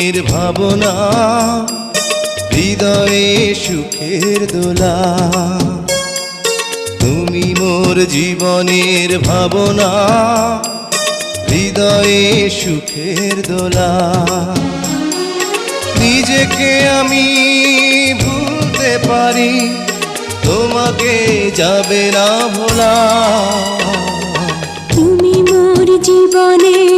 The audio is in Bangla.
জীবনের ভাবনা, হৃদয়ে সুখের দোলা। তুমি মোর জীবনের ভাবনা, হৃদয়ে সুখের দোলা। নিজেকে আমি ভুলতে পারি, তোমাকে যাবে না ভোলা। তুমি মোর জীবনের